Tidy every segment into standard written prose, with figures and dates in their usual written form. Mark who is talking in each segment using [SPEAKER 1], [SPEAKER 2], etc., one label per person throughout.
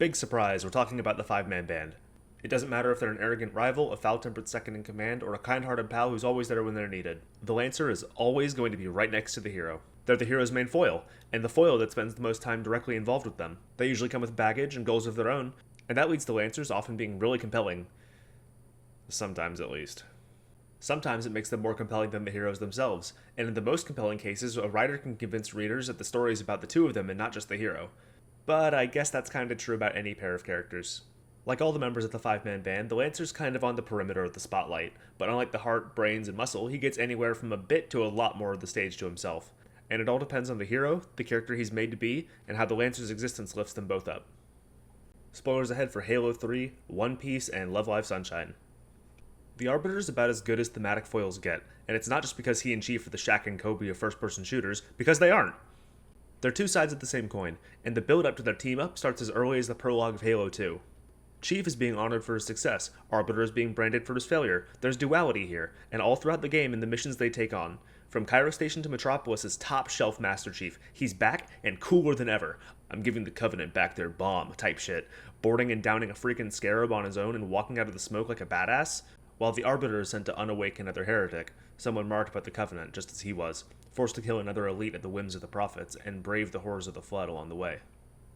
[SPEAKER 1] Big surprise, we're talking about the five-man band. It doesn't matter if they're an arrogant rival, a foul-tempered second in command, or a kind-hearted pal who's always there when they're needed. The Lancer is always going to be right next to the hero. They're the hero's main foil, and the foil that spends the most time directly involved with them. They usually come with baggage and goals of their own, and that leads to Lancers often being really compelling. Sometimes, at least. Sometimes it makes them more compelling than the heroes themselves, and in the most compelling cases, a writer can convince readers that the story is about the two of them and not just the hero. But I guess that's kinda true about any pair of characters. Like all the members of the five-man band, the Lancer's kind of on the perimeter of the spotlight, but unlike the heart, brains, and muscle, he gets anywhere from a bit to a lot more of the stage to himself. And it all depends on the hero, the character he's made to be, and how the Lancer's existence lifts them both up. Spoilers ahead for Halo 3, One Piece, and Love Live Sunshine. The Arbiter's about as good as thematic foils get, and it's not just because he and Chief are the Shaq and Kobe of first-person shooters, because they aren't. They're two sides of the same coin, and the build-up to their team-up starts as early as the prologue of Halo 2. Chief is being honored for his success, Arbiter is being branded for his failure. There's duality here, and all throughout the game in the missions they take on. From Cairo Station to Metropolis is top-shelf Master Chief. He's back, and cooler than ever. I'm giving the Covenant back their bomb, type shit. Boarding and downing a freaking Scarab on his own and walking out of the smoke like a badass. While the Arbiter is sent to unawake another heretic, someone marked by the Covenant just as he was, forced to kill another elite at the whims of the Prophets, and brave the horrors of the Flood along the way.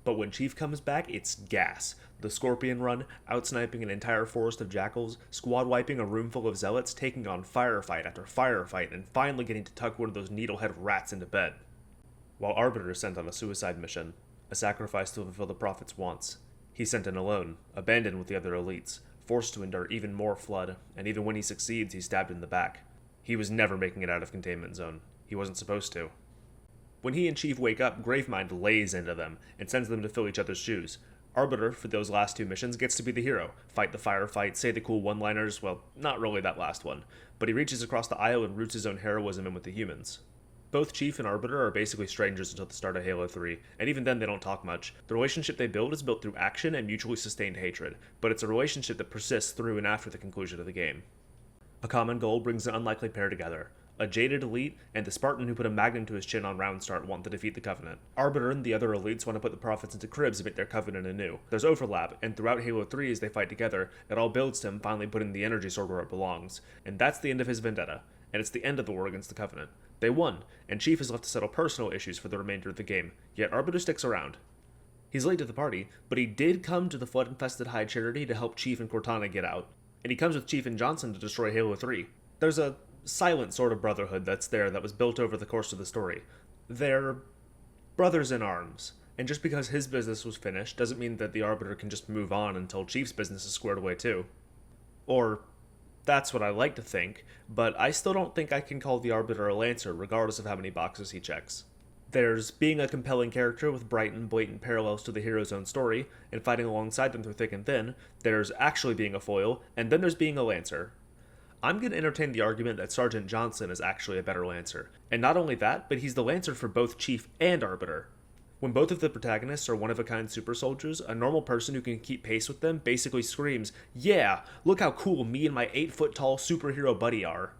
[SPEAKER 1] But when Chief comes back, it's gas. The Scorpion Run, outsniping an entire forest of jackals, squad wiping a room full of zealots, taking on firefight after firefight, and finally getting to tuck one of those needlehead rats into bed. While Arbiter is sent on a suicide mission, a sacrifice to fulfill the Prophet's wants. He's sent in alone, abandoned with the other elites, forced to endure even more Flood, and even when he succeeds, he's stabbed in the back. He was never making it out of Containment Zone. He wasn't supposed to. When he and Chief wake up, Gravemind lays into them, and sends them to fill each other's shoes. Arbiter, for those last two missions, gets to be the hero, fight the firefight, say the cool one-liners, well, not really that last one, but he reaches across the aisle and roots his own heroism in with the humans. Both Chief and Arbiter are basically strangers until the start of Halo 3, and even then they don't talk much. The relationship they build is built through action and mutually sustained hatred, but it's a relationship that persists through and after the conclusion of the game. A common goal brings an unlikely pair together. A jaded elite and the Spartan who put a magnum to his chin on round start want to defeat the Covenant. Arbiter and the other elites want to put the Prophets into cribs and make their Covenant anew. There's overlap, and throughout Halo 3 as they fight together, it all builds to him finally putting the energy sword where it belongs. And that's the end of his vendetta, and it's the end of the war against the Covenant. They won, and Chief is left to settle personal issues for the remainder of the game, yet Arbiter sticks around. He's late to the party, but he did come to the Flood-infested High Charity to help Chief and Cortana get out, and he comes with Chief and Johnson to destroy Halo 3. There's a silent sort of brotherhood that's there that was built over the course of the story. They're brothers in arms, and just because his business was finished doesn't mean that the Arbiter can just move on until Chief's business is squared away too. Or, that's what I like to think, but I still don't think I can call the Arbiter a Lancer regardless of how many boxes he checks. There's being a compelling character with bright and blatant parallels to the hero's own story, and fighting alongside them through thick and thin, there's actually being a foil, and then there's being a Lancer. I'm going to entertain the argument that Sergeant Johnson is actually a better Lancer. And not only that, but he's the Lancer for both Chief and Arbiter. When both of the protagonists are one-of-a-kind super soldiers, a normal person who can keep pace with them basically screams, "Yeah, look how cool me and my 8-foot-tall superhero buddy are."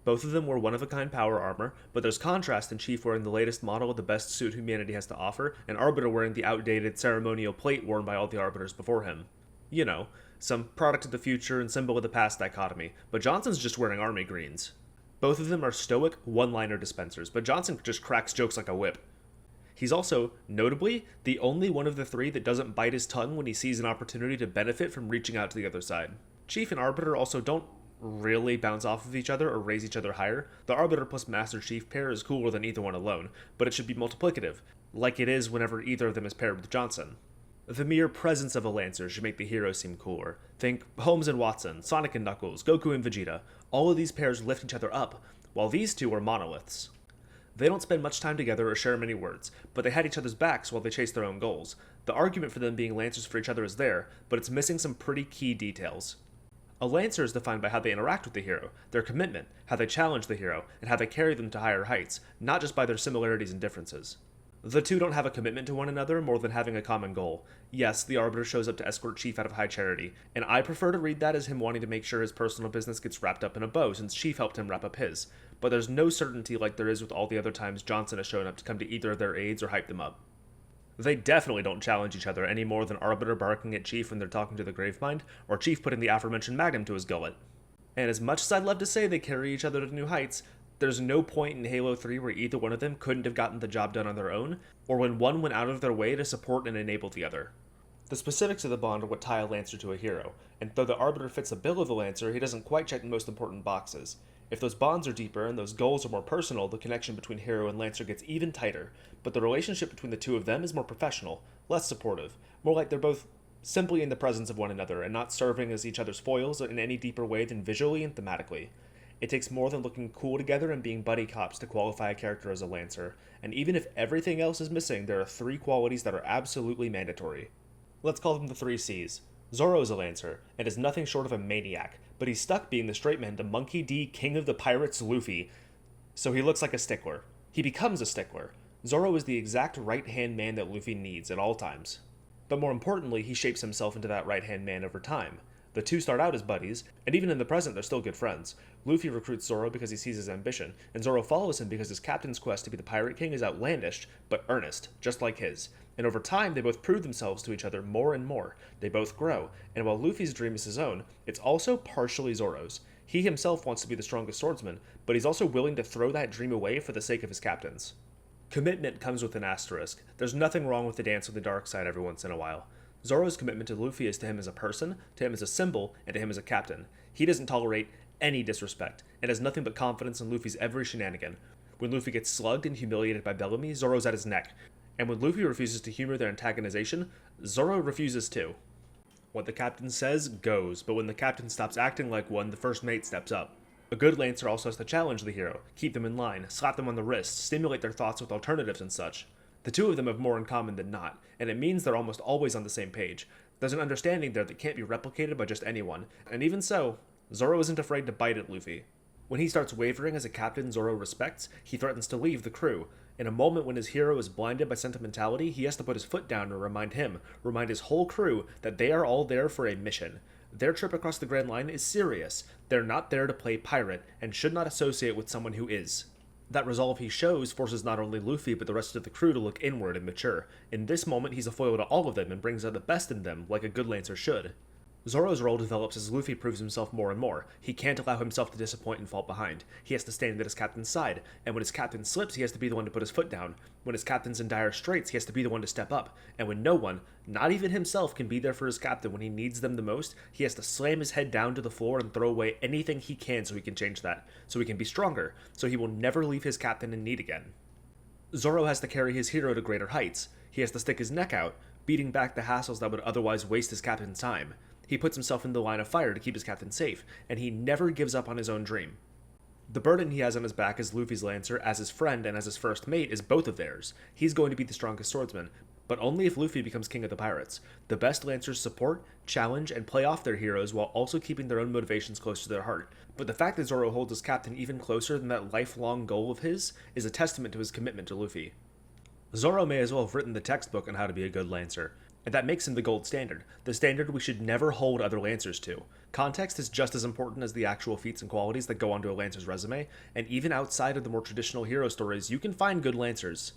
[SPEAKER 1] Both of them wear one-of-a-kind power armor, but there's contrast in Chief wearing the latest model of the best suit humanity has to offer, and Arbiter wearing the outdated ceremonial plate worn by all the Arbiters before him. You know, some product of the future and symbol of the past dichotomy, but Johnson's just wearing army greens. Both of them are stoic, one-liner dispensers, but Johnson just cracks jokes like a whip. He's also, notably, the only one of the three that doesn't bite his tongue when he sees an opportunity to benefit from reaching out to the other side. Chief and Arbiter also don't really bounce off of each other or raise each other higher. The Arbiter plus Master Chief pair is cooler than either one alone, but it should be multiplicative, like it is whenever either of them is paired with Johnson. The mere presence of a Lancer should make the hero seem cooler. Think Holmes and Watson, Sonic and Knuckles, Goku and Vegeta. All of these pairs lift each other up, while these two are monoliths. They don't spend much time together or share many words, but they had each other's backs while they chased their own goals. The argument for them being Lancers for each other is there, but it's missing some pretty key details. A Lancer is defined by how they interact with the hero, their commitment, how they challenge the hero, and how they carry them to higher heights, not just by their similarities and differences. The two don't have a commitment to one another more than having a common goal. Yes, the Arbiter shows up to escort Chief out of High Charity, and I prefer to read that as him wanting to make sure his personal business gets wrapped up in a bow since Chief helped him wrap up his. But there's no certainty like there is with all the other times Johnson has shown up to come to either of their aids or hype them up. They definitely don't challenge each other any more than Arbiter barking at Chief when they're talking to the Gravemind, or Chief putting the aforementioned Magnum to his gullet. And as much as I'd love to say they carry each other to new heights, there's no point in Halo 3 where either one of them couldn't have gotten the job done on their own, or when one went out of their way to support and enable the other. The specifics of the bond are what tie a Lancer to a hero, and though the Arbiter fits the bill of the Lancer, he doesn't quite check the most important boxes. If those bonds are deeper and those goals are more personal, the connection between hero and Lancer gets even tighter, but the relationship between the two of them is more professional, less supportive, more like they're both simply in the presence of one another and not serving as each other's foils in any deeper way than visually and thematically. It takes more than looking cool together and being buddy cops to qualify a character as a Lancer, and even if everything else is missing, there are 3 qualities that are absolutely mandatory. Let's call them the 3 C's. Zoro is a Lancer, and is nothing short of a maniac, but he's stuck being the straight man to Monkey D, King of the Pirates, Luffy, so he looks like a stickler. He becomes a stickler. Zoro is the exact right-hand man that Luffy needs at all times. But more importantly, he shapes himself into that right-hand man over time. The two start out as buddies, and even in the present they're still good friends. Luffy recruits Zoro because he sees his ambition, and Zoro follows him because his captain's quest to be the Pirate King is outlandish, but earnest, just like his. And over time, they both prove themselves to each other more and more. They both grow, and while Luffy's dream is his own, it's also partially Zoro's. He himself wants to be the strongest swordsman, but he's also willing to throw that dream away for the sake of his captains. Commitment comes with an asterisk. There's nothing wrong with the dance with the dark side every once in a while. Zoro's commitment to Luffy is to him as a person, to him as a symbol, and to him as a captain. He doesn't tolerate any disrespect, and has nothing but confidence in Luffy's every shenanigan. When Luffy gets slugged and humiliated by Bellamy, Zoro's at his neck. And when Luffy refuses to humor their antagonization, Zoro refuses too. What the captain says, goes, but when the captain stops acting like one, the first mate steps up. A good Lancer also has to challenge the hero, keep them in line, slap them on the wrist, stimulate their thoughts with alternatives and such. The two of them have more in common than not, and it means they're almost always on the same page. There's an understanding there that can't be replicated by just anyone, and even so, Zoro isn't afraid to bite at Luffy. When he starts wavering as a captain Zoro respects, he threatens to leave the crew. In a moment when his hero is blinded by sentimentality, he has to put his foot down and remind his whole crew that they are all there for a mission. Their trip across the Grand Line is serious. They're not there to play pirate, and should not associate with someone who is. That resolve he shows forces not only Luffy but the rest of the crew to look inward and mature. In this moment, he's a foil to all of them and brings out the best in them, like a good Lancer should. Zoro's role develops as Luffy proves himself more and more. He can't allow himself to disappoint and fall behind. He has to stand at his captain's side, and when his captain slips, he has to be the one to put his foot down. When his captain's in dire straits, he has to be the one to step up. And when no one, not even himself, can be there for his captain when he needs them the most, he has to slam his head down to the floor and throw away anything he can so he can change that, so he can be stronger, so he will never leave his captain in need again. Zoro has to carry his hero to greater heights. He has to stick his neck out, beating back the hassles that would otherwise waste his captain's time. He puts himself in the line of fire to keep his captain safe, and he never gives up on his own dream. The burden he has on his back as Luffy's Lancer, as his friend, and as his first mate is both of theirs. He's going to be the strongest swordsman, but only if Luffy becomes king of the pirates. The best Lancers support, challenge, and play off their heroes while also keeping their own motivations close to their heart. But the fact that Zoro holds his captain even closer than that lifelong goal of his is a testament to his commitment to Luffy. Zoro may as well have written the textbook on how to be a good Lancer. And that makes him the gold standard, the standard we should never hold other Lancers to. Context is just as important as the actual feats and qualities that go onto a Lancer's resume, and even outside of the more traditional hero stories, you can find good Lancers.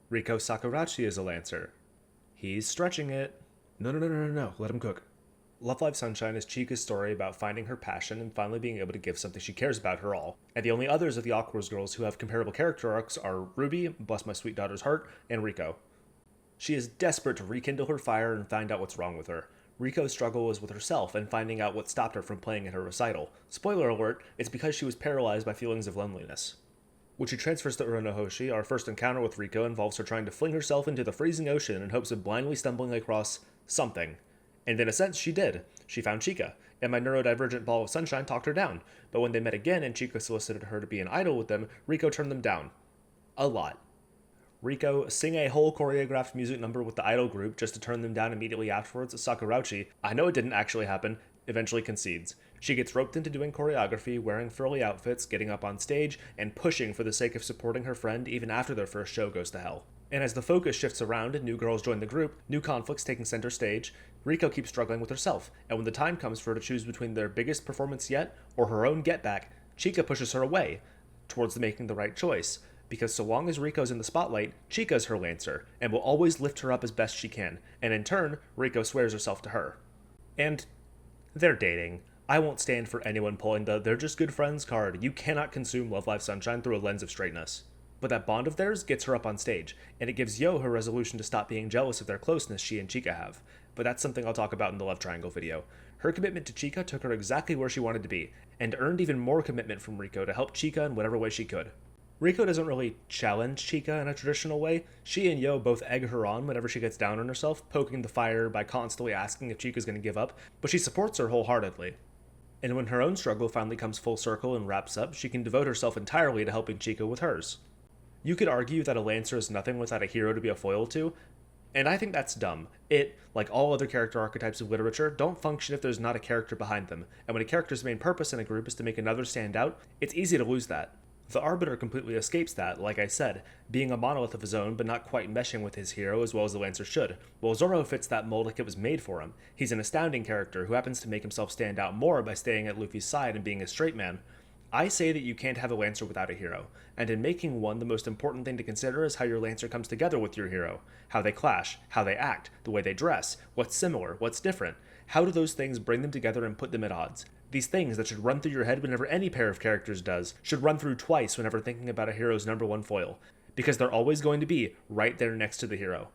[SPEAKER 1] Riko Sakurachi is a Lancer. He's stretching it. No, let him cook. Love Live Sunshine is Chika's story about finding her passion and finally being able to give something she cares about her all. And the only others of the Awkward girls who have comparable character arcs are Ruby, bless my sweet daughter's heart, and Riko. She is desperate to rekindle her fire and find out what's wrong with her. Riko's struggle is with herself and finding out what stopped her from playing at her recital. Spoiler alert, it's because she was paralyzed by feelings of loneliness. When she transfers to Uronohoshi, our first encounter with Riko involves her trying to fling herself into the freezing ocean in hopes of blindly stumbling across something. And in a sense, she did. She found Chika, and my neurodivergent ball of sunshine talked her down. But when they met again and Chika solicited her to be an idol with them, Riko turned them down. A lot. Riko sing a whole choreographed music number with the idol group just to turn them down immediately afterwards. Sakurauchi, I know it didn't actually happen, eventually concedes. She gets roped into doing choreography, wearing frilly outfits, getting up on stage, and pushing for the sake of supporting her friend even after their first show goes to hell. And as the focus shifts around and new girls join the group, new conflicts taking center stage, Riko keeps struggling with herself, and when the time comes for her to choose between their biggest performance yet or her own get back, Chika pushes her away towards making the right choice, because so long as Riko's in the spotlight, Chica's her Lancer, and will always lift her up as best she can, and in turn, Riko swears herself to her. And they're dating. I won't stand for anyone pulling the "they're just good friends" card. You cannot consume Love Live Sunshine through a lens of straightness. But that bond of theirs gets her up on stage, and it gives Yo her resolution to stop being jealous of their closeness she and Chica have. But that's something I'll talk about in the love triangle video. Her commitment to Chica took her exactly where she wanted to be, and earned even more commitment from Riko to help Chica in whatever way she could. Riko doesn't really challenge Chica in a traditional way. She and Yo both egg her on whenever she gets down on herself, poking the fire by constantly asking if Chica's going to give up, but she supports her wholeheartedly. And when her own struggle finally comes full circle and wraps up, she can devote herself entirely to helping Chica with hers. You could argue that a Lancer is nothing without a hero to be a foil to, and I think that's dumb. It, like all other character archetypes of literature, don't function if there's not a character behind them, and when a character's main purpose in a group is to make another stand out, it's easy to lose that. The Arbiter completely escapes that, like I said, being a monolith of his own but not quite meshing with his hero as well as the Lancer should, while Zoro fits that mold like it was made for him. He's an astounding character who happens to make himself stand out more by staying at Luffy's side and being a straight man. I say that you can't have a Lancer without a hero, and in making one, the most important thing to consider is how your Lancer comes together with your hero. How they clash, how they act, the way they dress, what's similar, what's different. How do those things bring them together and put them at odds? These things that should run through your head whenever any pair of characters does, should run through twice whenever thinking about a hero's number one foil, because they're always going to be right there next to the hero.